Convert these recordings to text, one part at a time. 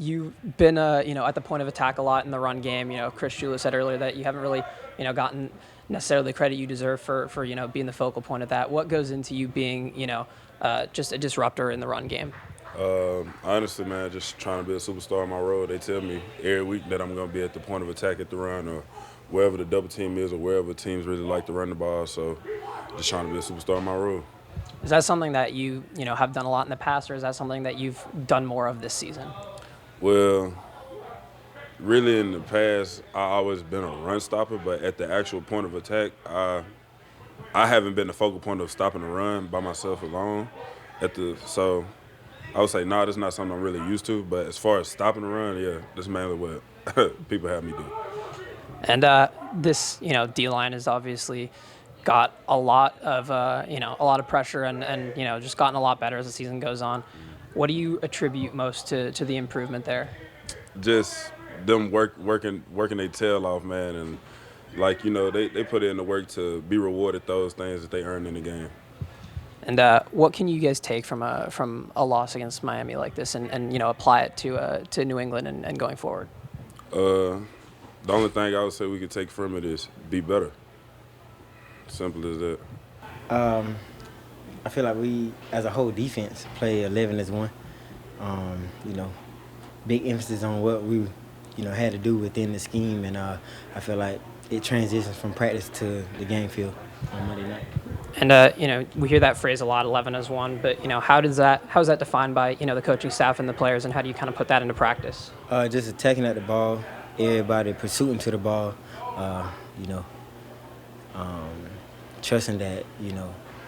you've been, at the point of attack a lot in the run game. Chris Shula said earlier that you haven't really, gotten necessarily the credit you deserve for being the focal point of that. What goes into you being, just a disruptor in the run game? Honestly, man, just trying to be a superstar in my role. They tell me every week that I'm going to be at the point of attack at the run or wherever the double team is or wherever teams really like to run the ball. So just trying to be a superstar in my role. Is that something that you, have done a lot in the past, or is that something that you've done more of this season? Well, really in the past, I always been a run stopper, but at the actual point of attack, I haven't been the focal point of stopping the run by myself alone. So I would say, no, that's not something I'm really used to. But as far as stopping the run, yeah, that's mainly what people have me do. And this, D-line has obviously got a lot of, a lot of pressure and just gotten a lot better as the season goes on. What do you attribute most to the improvement there? Just them working their tail off, man, and they put in the work to be rewarded those things that they earn in the game. And what can you guys take from a loss against Miami like this and apply it to New England and going forward? The only thing I would say we could take from it is be better. Simple as that. I feel like we, as a whole defense, play 11 as one. Big emphasis on what we, had to do within the scheme, and I feel like it transitions from practice to the game field on Monday night. And we hear that phrase a lot, 11 as one. But how is that defined by the coaching staff and the players, and how do you kind of put that into practice? Just attacking at the ball, everybody pursuing to the ball. Trusting that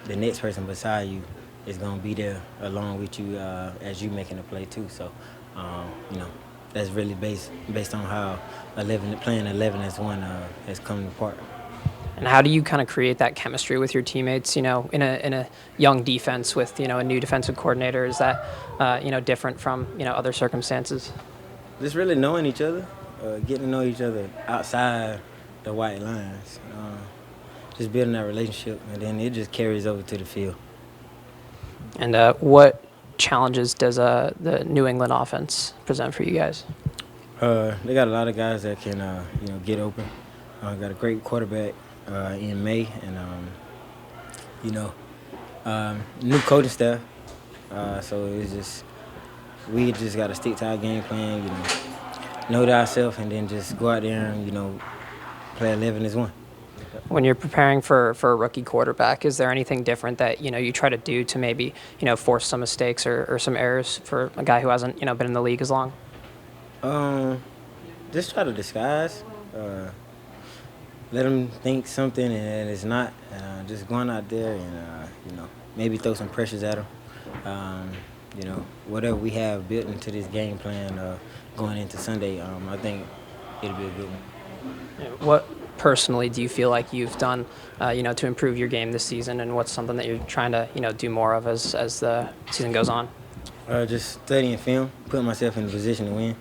the next person beside you is gonna be there along with you as you making a play too. So that's really based on how playing 11 as one has come apart. And how do you kind of create that chemistry with your teammates? In a young defense with a new defensive coordinator, is that different from other circumstances? Just really knowing each other, getting to know each other outside the white lines. Just building that relationship, and then it just carries over to the field. And what challenges does the New England offense present for you guys? They got a lot of guys that can, get open. Got a great quarterback in May, and new coaching staff. So we just got to stick to our game plan. Know thyself, and then just go out there and play 11 as one. When you're preparing for a rookie quarterback, is there anything different that you try to do to maybe force some mistakes or some errors for a guy who hasn't been in the league as long? Just try to disguise. Let them think something and it's not. Just going out there and maybe throw some pressures at them. Whatever we have built into this game plan going into Sunday, I think it'll be a good one. What personally do you feel like you've done, to improve your game this season, and what's something that you're trying to, do more of as the season goes on? Just studying film, putting myself in a position to win,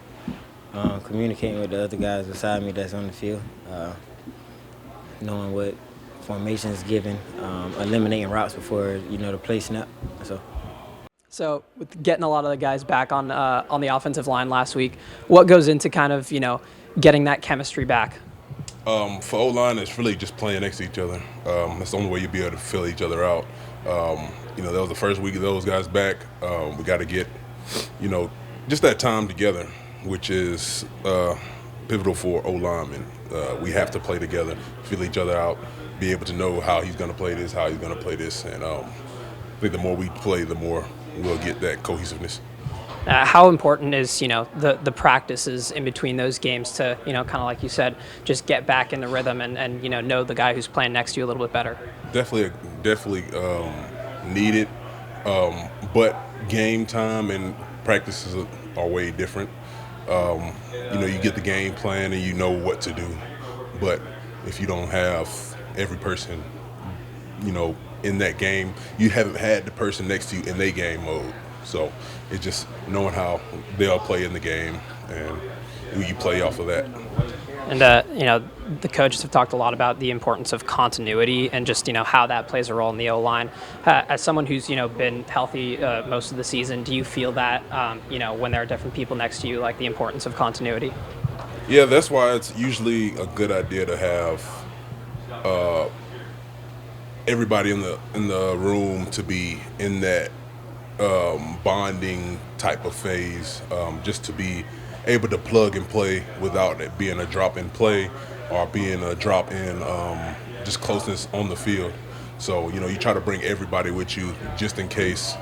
communicating with the other guys beside me that's on the field, knowing what formation is given, eliminating routes before the play snap. So with getting a lot of the guys back on the offensive line last week, what goes into kind of getting that chemistry back? For O-line, it's really just playing next to each other. That's the only way you'll be able to fill each other out. That was the first week of those guys back. We got to get, just that time together, which is pivotal for O-linemen. We have to play together, feel each other out, be able to know how he's going to play this, how he's going to play this. And I think the more we play, the more we'll get that cohesiveness. How important is the practices in between those games to kind of like you said, just get back in the rhythm and know the guy who's playing next to you a little bit better? Definitely needed, but game time and practices are way different. You get the game plan and you know what to do, but if you don't have every person in that game, you haven't had the person next to you in their game mode. So it's just knowing how they'll play in the game, and you play off of that. And the coaches have talked a lot about the importance of continuity and just how that plays a role in the O line. As someone who's been healthy most of the season, do you feel that when there are different people next to you, like the importance of continuity? Yeah, that's why it's usually a good idea to have everybody in the room to be in that bonding type of phase, just to be able to plug and play without it being a drop in play or being a drop in just closeness on the field. So you try to bring everybody with you just in case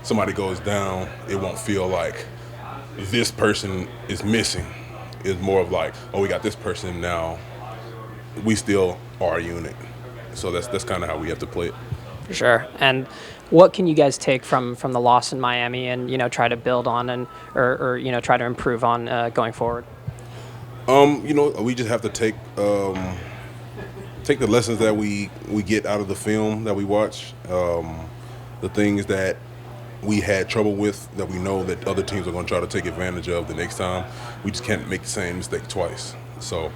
somebody goes down. It won't feel like this person is missing. It's more of like, oh, we got this person now. We still are a unit. So that's kind of how we have to play it. For sure. And what can you guys take from the loss in Miami and try to build on and or try to improve on going forward? We just have to take the lessons that we get out of the film that we watch, the things that we had trouble with that we know that other teams are going to try to take advantage of the next time. We just can't make the same mistake twice. So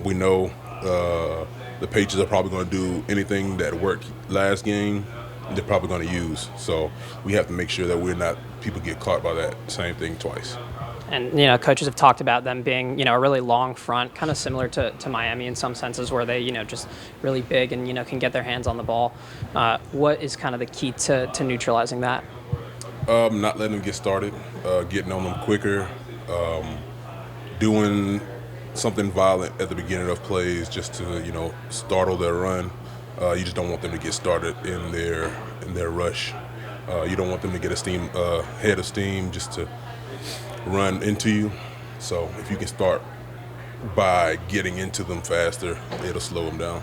we know the Patriots are probably going to do anything that worked last game. They're probably going to use. So we have to make sure that people get caught by that same thing twice. And coaches have talked about them being a really long front, kind of similar to Miami in some senses, where they just really big and can get their hands on the ball. What is kind of the key to neutralizing that? Not letting them get started, getting on them quicker, doing something violent at the beginning of plays just to startle their run. You just don't want them to get started in their rush. You don't want them to get a head of steam just to run into you. So if you can start by getting into them faster, it'll slow them down.